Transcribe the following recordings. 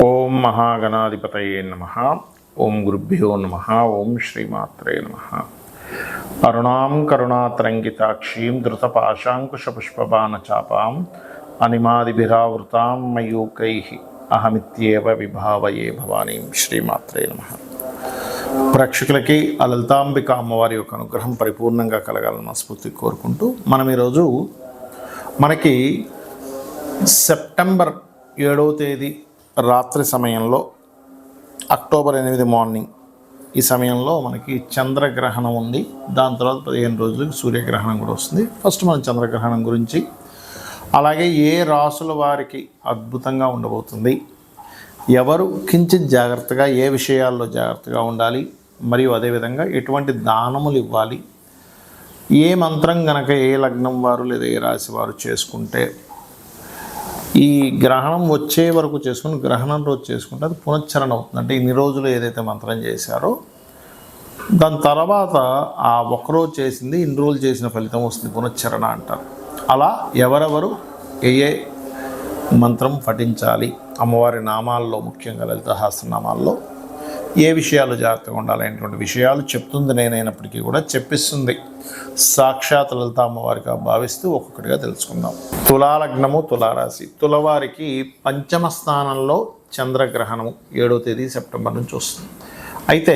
ఓం మహాగణాధిపతయే నమః. ఓం గురుభ్యో నమః. ఓం శ్రీమాత్రే నమః. అరుణాం కరుణాతరంగితాక్షీం ధృతపాశాంకుశపుష్పబాణచాపాం అనిమాదిభిరావృతాం మయూకైః అహమిత్యేవ విభావయే భవానీం. శ్రీమాత్రే నమః. ప్రేక్షకులకి ఆ లలితాంబిక అమ్మవారి యొక్క అనుగ్రహం పరిపూర్ణంగా కలగాలని మనస్ఫూర్తి కోరుకుంటూ మనం ఈరోజు మనకి సెప్టెంబర్ 7వ తేదీ రాత్రి సమయంలో, అక్టోబర్ 8 మార్నింగ్ ఈ సమయంలో మనకి చంద్రగ్రహణం ఉంది. దాని తర్వాత 15 రోజులకి సూర్యగ్రహణం కూడా వస్తుంది. ఫస్ట్ మనం చంద్రగ్రహణం గురించి, అలాగే ఏ రాసుల వారికి అద్భుతంగా ఉండబోతుంది, ఎవరు కించిత్ జాగ్రత్తగా ఏ విషయాల్లో జాగ్రత్తగా ఉండాలి, మరియు అదేవిధంగా ఎటువంటి దానములు ఇవ్వాలి, ఏ మంత్రం గనక ఏ లగ్నం వారు లేదా ఏ రాశి వారు చేసుకుంటే ఈ గ్రహణం వచ్చే వరకు చేసుకుని గ్రహణం రోజు చేసుకుంటే అది పునశ్చరణ అవుతుంది. అంటే ఇన్ని రోజులు ఏదైతే మంత్రం చేశారో దాని తర్వాత ఆ ఒక్కరోజు చేసింది ఇన్ని రోజులు చేసిన ఫలితం వస్తుంది, పునశ్చరణ అంటారు. అలా ఎవరెవరు ఏ మంత్రం పఠించాలి, అమ్మవారి నామాల్లో ముఖ్యంగా లలిత సహస్రనామాల్లో ఏ విషయాలు జాగ్రత్తగా ఉండాలనేటువంటి విషయాలు చెప్తుంది నేనైనప్పటికీ కూడా చెప్పిస్తుంది సాక్షాత్ లలిత అమ్మవారిగా భావిస్తూ ఒక్కొక్కటిగా తెలుసుకుందాం. తులాలగ్నము, తులారాశి. తులవారికి పంచమ స్థానంలో చంద్రగ్రహణము 7వ తేదీ సెప్టెంబర్ నుంచి వస్తుంది. అయితే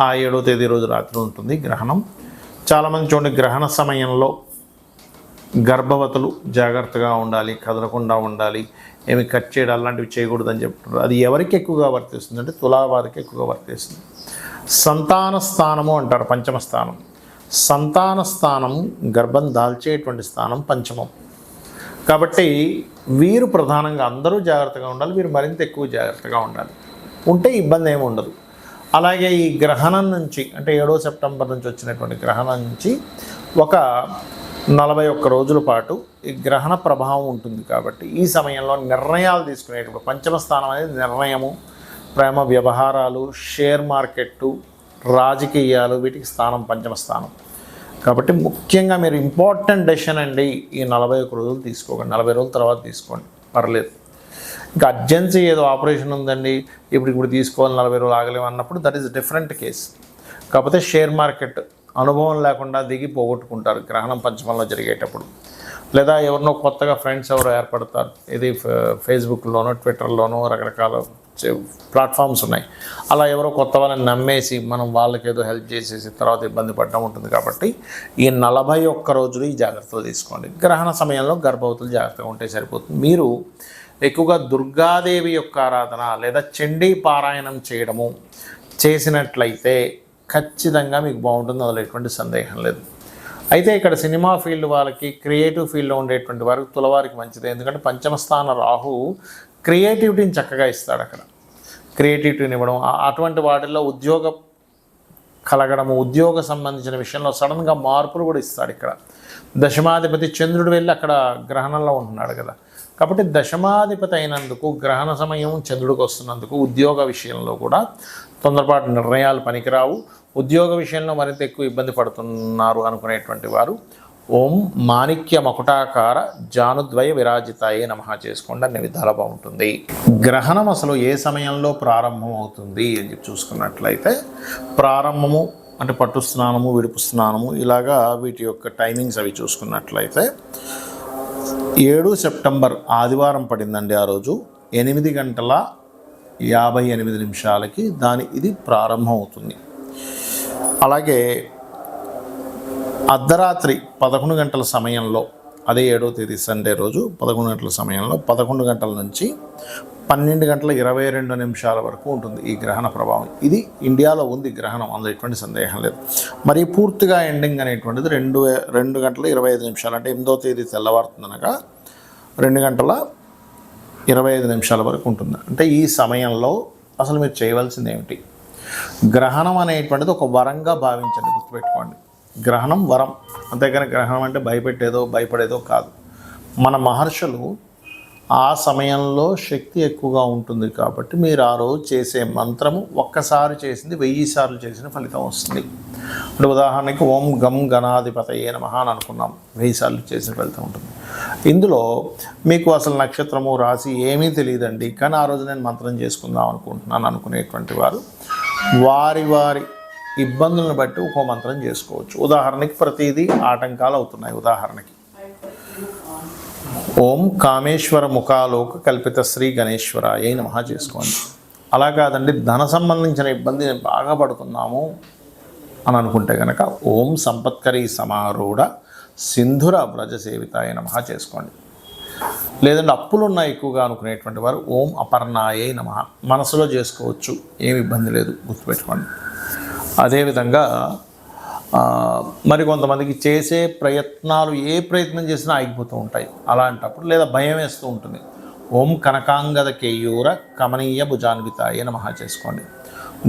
ఆ 7వ తేదీ రోజు రాత్రి ఉంటుంది గ్రహణం. చాలామంది చూడండి, గ్రహణ సమయంలో గర్భవతులు జాగ్రత్తగా ఉండాలి, కదలకుండా ఉండాలి, ఏమి కట్ చేయడం అలాంటివి చేయకూడదని చెప్తున్నారు. అది ఎవరికి ఎక్కువగా వర్తిస్తుంది అంటే తులావారికి ఎక్కువగా వర్తిస్తుంది. సంతాన స్థానము అంటారు పంచమ స్థానం. సంతాన స్థానం గర్భం దాల్చేటువంటి స్థానం పంచమం. కాబట్టి వీరు ప్రధానంగా అందరూ జాగ్రత్తగా ఉండాలి, వీరు మరింత ఎక్కువ జాగ్రత్తగా ఉండాలి. ఉంటే ఇబ్బంది ఏమి ఉండదు. అలాగే ఈ గ్రహణం నుంచి అంటే 7వ సెప్టెంబర్ నుంచి వచ్చినటువంటి గ్రహణం నుంచి ఒక 41 రోజుల పాటు ఈ గ్రహణ ప్రభావం ఉంటుంది. కాబట్టి ఈ సమయంలో నిర్ణయాలు తీసుకునేటప్పుడు పంచమ స్థానం అనేది నిర్ణయము, ప్రేమ వ్యవహారాలు, షేర్ మార్కెట్టు, రాజకీయాలు, వీటికి స్థానం పంచమ స్థానం. కాబట్టి ముఖ్యంగా మీరు ఇంపార్టెంట్ డెసిషన్ అండి ఈ 41 రోజులు తీసుకోకండి, 40 రోజుల తర్వాత తీసుకోండి, పర్లేదు. ఇంకా అర్జెన్సీ ఏదో ఆపరేషన్ ఉందండి ఇప్పుడు తీసుకోవాలి 40 రోజులు ఆగలేము అన్నప్పుడు దట్ ఈస్ డిఫరెంట్ కేస్. కాకపోతే షేర్ మార్కెట్ అనుభవం లేకుండా దిగి పోగొట్టుకుంటారు గ్రహణం పంచమంలో జరిగేటప్పుడు. లేదా ఎవరినో కొత్తగా ఫ్రెండ్స్ ఎవరో ఏర్పడతారు, ఇది ఫేస్బుక్లోనో ట్విట్టర్లోనో రకరకాల ప్లాట్ఫామ్స్ ఉన్నాయి. అలా ఎవరో కొత్త వాళ్ళని నమ్మేసి మనం వాళ్ళకి ఏదో హెల్ప్ చేసేసి తర్వాత ఇబ్బంది పడడం ఉంటుంది. కాబట్టి ఈ 41 రోజులు ఈ జాగ్రత్తలు తీసుకోండి. గ్రహణ సమయంలో గర్భవతులు జాగ్రత్తగా ఉంటే సరిపోతుంది. మీరు ఎక్కువగా దుర్గాదేవి యొక్క ఆరాధన లేదా చండీ పారాయణం చేయడము చేసినట్లయితే ఖచ్చితంగా మీకు బాగుంటుంది, అందులో ఎటువంటి సందేహం లేదు. అయితే ఇక్కడ సినిమా ఫీల్డ్ వాళ్ళకి, క్రియేటివ్ ఫీల్డ్లో ఉండేటువంటి వారికి, తులవారికి మంచిది. ఎందుకంటే పంచమ స్థాన రాహు క్రియేటివిటీని చక్కగా ఇస్తాడు. అక్కడ క్రియేటివిటీని ఇవ్వడం, అటువంటి వాటిల్లో ఉద్యోగం కలగడము, ఉద్యోగ సంబంధించిన విషయంలో సడన్గా మార్పులు కూడా ఇస్తాడు. ఇక్కడ దశమాధిపతి చంద్రుడు వెళ్ళి అక్కడ గ్రహణంలో ఉంటున్నాడు కదా. కాబట్టి దశమాధిపతి అయినందుకు గ్రహణ సమయం చంద్రుడికి వస్తున్నందుకు ఉద్యోగ విషయంలో కూడా తొందరపాటు నిర్ణయాలు పనికిరావు. ఉద్యోగ విషయంలో మరింత ఎక్కువ ఇబ్బంది పడుతున్నారు అనుకునేటువంటి వారు ఓం మాణిక్య మకుటాకార జానుద్వయ విరాజితాయే నమః చేసుకోండి, అన్ని విధాలా బాగుంటుంది. గ్రహణం అసలు ఏ సమయంలో ప్రారంభం అవుతుంది అని చూసుకున్నట్లయితే, ప్రారంభము అంటే పట్టు స్నానము, విడుపు స్నానము, ఇలాగా వీటి యొక్క టైమింగ్స్ అవి చూసుకున్నట్లయితే 7 సెప్టెంబర్ ఆదివారం పడిందండి. ఆ రోజు 8:58 ఇది ప్రారంభం అవుతుంది. అలాగే అర్ధరాత్రి 11 గంటల సమయంలో, అదే 7వ తేదీ సండే రోజు 11 గంటల సమయంలో 11 గంటల నుంచి 12:22 వరకు ఉంటుంది ఈ గ్రహణ ప్రభావం. ఇది ఇండియాలో ఉంది గ్రహణం, అందులో ఎటువంటి సందేహం లేదు. మరి పూర్తిగా ఎండింగ్ అనేటువంటిది 2:25 అంటే 8వ తేదీ తెల్లవారుతుందనగా 2:25 వరకు ఉంటుంది. అంటే ఈ సమయంలో అసలు మీరు చేయవలసింది ఏమిటి? గ్రహణం అనేటువంటిది ఒక వరంగా భావించండి, గుర్తుపెట్టుకోండి. గ్రహణం వరం, అంతేకాని గ్రహణం అంటే భయపడేదో కాదు. మన మహర్షులు ఆ సమయంలో శక్తి ఎక్కువగా ఉంటుంది కాబట్టి మీరు ఆ రోజు చేసే మంత్రము ఒక్కసారి చేసింది 1000 సార్లు చేసిన ఫలితం వస్తుంది. అంటే ఉదాహరణకి ఓం గం గణాధిపతయే నమః అని అనుకున్నాం, 1000 సార్లు చేసిన ఫలితం ఉంటుంది. ఇందులో మీకు అసలు నక్షత్రము రాశి ఏమీ తెలియదండి, కానీ ఆ రోజు నేను మంత్రం చేసుకుందాం అనుకుంటున్నాను అనుకునేటువంటి వారు వారి వారి ఇబ్బందులను బట్టి ఒక్కో మంత్రం చేసుకోవచ్చు. ఉదాహరణకి ప్రతిదీ ఆటంకాలు అవుతున్నాయి. ఉదాహరణకి ఓం కామేశ్వర ముఖాలోక కల్పిత శ్రీ గణేశ్వరాయ నమః చేసుకోండి. అలా కాదండి, ధన సంబంధించిన ఇబ్బంది నేను బాగా పడుతున్నాము అని అనుకుంటే కనుక ఓం సంపత్కరీ సమారూఢ సింధుర వ్రజ సేవితాయ నమః చేసుకోండి. లేదంటే అప్పులు ఉన్నాయి ఎక్కువగా అనుకునేటువంటి వారు ఓం అపర్ణాయే నమః మనసులో చేసుకోవచ్చు, ఏమి ఇబ్బంది లేదు, గుర్తుపెట్టుకోండి. అదేవిధంగా మరి కొంతమందికి చేసే ప్రయత్నాలు ఏ ప్రయత్నం చేసినా ఆగిపోతూ ఉంటాయి. అలాంటప్పుడు లేదా భయం వేస్తూ ఉంటుంది, ఓం కనకాంగద కేయూర కమనీయ భుజాన్వితాయ నమః చేసుకోండి.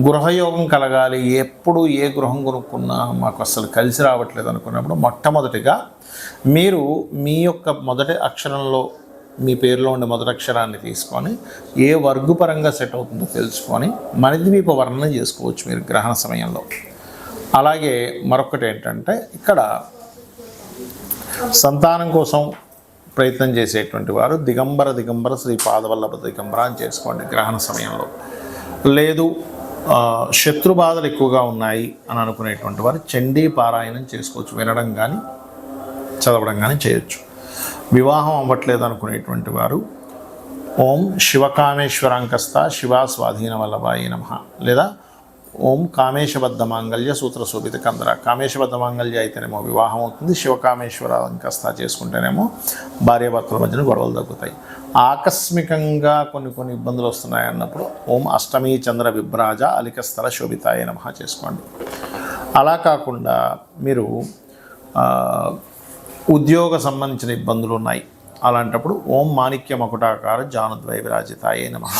గృహయోగం కలగాలి, ఎప్పుడు ఏ గృహం కొనుక్కున్నా మాకు అసలు కలిసి రావట్లేదు అనుకున్నప్పుడు మొట్టమొదటిగా మీరు మీ యొక్క మొదటి అక్షరంలో మీ పేరులో ఉండే మొదటి అక్షరాన్ని తీసుకొని ఏ వర్గపరంగా సెట్ అవుతుందో తెలుసుకొని మణిద్వీప వర్ణన చేసుకోవచ్చు మీరు గ్రహణ సమయంలో. అలాగే మరొకటి ఏంటంటే, ఇక్కడ సంతానం కోసం ప్రయత్నం చేసేటువంటి వారు దిగంబర శ్రీ పాదవల్లభ దిగంబర అని చేసుకోండి గ్రహణ సమయంలో. లేదు శత్రు బాధలు ఎక్కువగా ఉన్నాయి అని అనుకునేటువంటి వారు చండీ పారాయణం చేసుకోవచ్చు, వినడం కానీ చదవడం కానీ చేయొచ్చు. వివాహం అవ్వట్లేదు అనుకునేటువంటి వారు ఓం శివకామేశ్వరాంకస్త శివా స్వాధీన వల్లభాయ నమః, లేదా ఓం కామేశబద్ధ మాంగళ్య సూత్ర శోభిత కందర. కామేశబద్ధ మాంగళ్య అయితేనేమో వివాహం అవుతుంది, శివకామేశ్వరాంకస్త చేసుకుంటేనేమో భార్యాభర్తల మధ్యన గొడవలు తగ్గుతాయి. ఆకస్మికంగా కొన్ని ఇబ్బందులు వస్తున్నాయి అన్నప్పుడు ఓం అష్టమీ చంద్ర విభ్రాజ అలికస్థల శోభితాయ నమః చేసుకోండి. అలా కాకుండా మీరు ఉద్యోగ సంబంధించిన ఇబ్బందులు ఉన్నాయి, అలాంటప్పుడు ఓం మాణిక్య మకుటాకార జానుద్వయ విరాజితాయ నమః.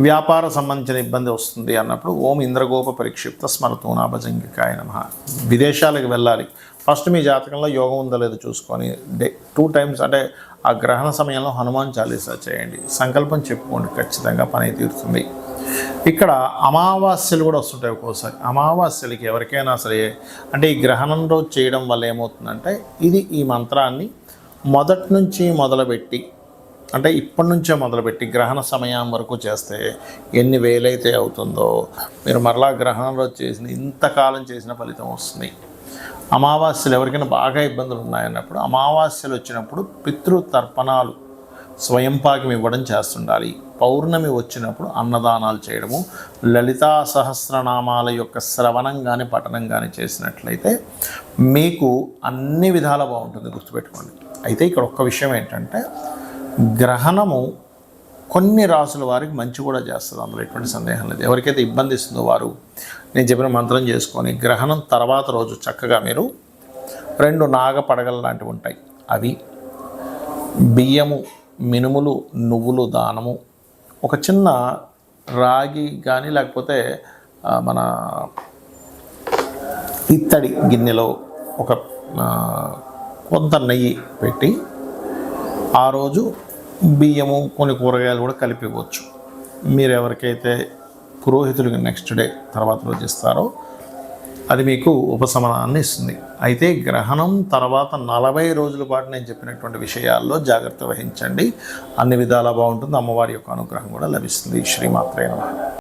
వ్యాపార సంబంధించిన ఇబ్బంది వస్తుంది అన్నప్పుడు ఓం ఇంద్రగోప పరిక్షిప్త స్మరతూనా భజంగికాయ నమః. విదేశాలకు వెళ్ళాలి, ఫస్ట్ మీ జాతకంలో యోగం ఉందో లేదో చూసుకొని 2 times అంటే ఆ గ్రహణ సమయంలో హనుమాన్ చాలీసా చేయండి, సంకల్పం చెప్పుకోండి, ఖచ్చితంగా పని తీరుతుంది. ఇక్కడ అమావాస్యలు కూడా వస్తుంటాయి ఒక్కోసారి. అమావాస్యలకి ఎవరికైనా సరే అంటే ఈ గ్రహణం రోజు చేయడం వల్ల ఏమవుతుందంటే, ఈ మంత్రాన్ని మొదటి నుంచి మొదలుపెట్టి అంటే ఇప్పటి నుంచే మొదలుపెట్టి గ్రహణ సమయం వరకు చేస్తే ఎన్ని వేలైతే అవుతుందో మీరు మరలా గ్రహణం రోజు చేసిన ఇంతకాలం చేసిన ఫలితం వస్తుంది. అమావాస్యలు ఎవరికైనా బాగా ఇబ్బందులు ఉన్నాయన్నప్పుడు అమావాస్యలు వచ్చినప్పుడు పితృతర్పణాలు స్వయంపాకం ఇవ్వడం చేస్తుండాలి. పౌర్ణమి వచ్చినప్పుడు అన్నదానాలు చేయడము, లలితా సహస్రనామాల యొక్క శ్రవణం కానీ పఠనం కానీ చేసినట్లయితే మీకు అన్ని విధాల బాగుంటుంది, గుర్తుపెట్టుకోండి. అయితే ఇక్కడ ఒక్క విషయం ఏంటంటే, గ్రహణము కొన్ని రాసుల వారికి మంచి కూడా చేస్తుంది, అందులో ఎటువంటి సందేహం లేదు. ఎవరికైతే ఇబ్బంది ఇస్తుందో వారు నేను చెప్పిన మంత్రం చేసుకొని గ్రహణం తర్వాత రోజు చక్కగా మీరు 2 నాగ పడగలు లాంటివి ఉంటాయి, అవి బియ్యము, మినుములు, నువ్వులు దానము, ఒక చిన్న రాగి కానీ లేకపోతే మన ఇత్తడి గిన్నెలో ఒక కొంత నెయ్యి పెట్టి ఆ రోజు బియ్యము కొన్ని కూరగాయలు కూడా కలిపి ఇవ్వచ్చు. మీరు ఎవరికైతే పురోహితులకి నెక్స్ట్ డే తర్వాత రోజు ఇస్తారో అది మీకు ఉపశమనాన్ని ఇస్తుంది. అయితే గ్రహణం తర్వాత 40 రోజుల పాటు నేను చెప్పినటువంటి విషయాల్లో జాగ్రత్త వహించండి, అన్ని విధాలా బాగుంటుంది, అమ్మవారి యొక్క అనుగ్రహం కూడా లభిస్తుంది. శ్రీమాత్రే నమః.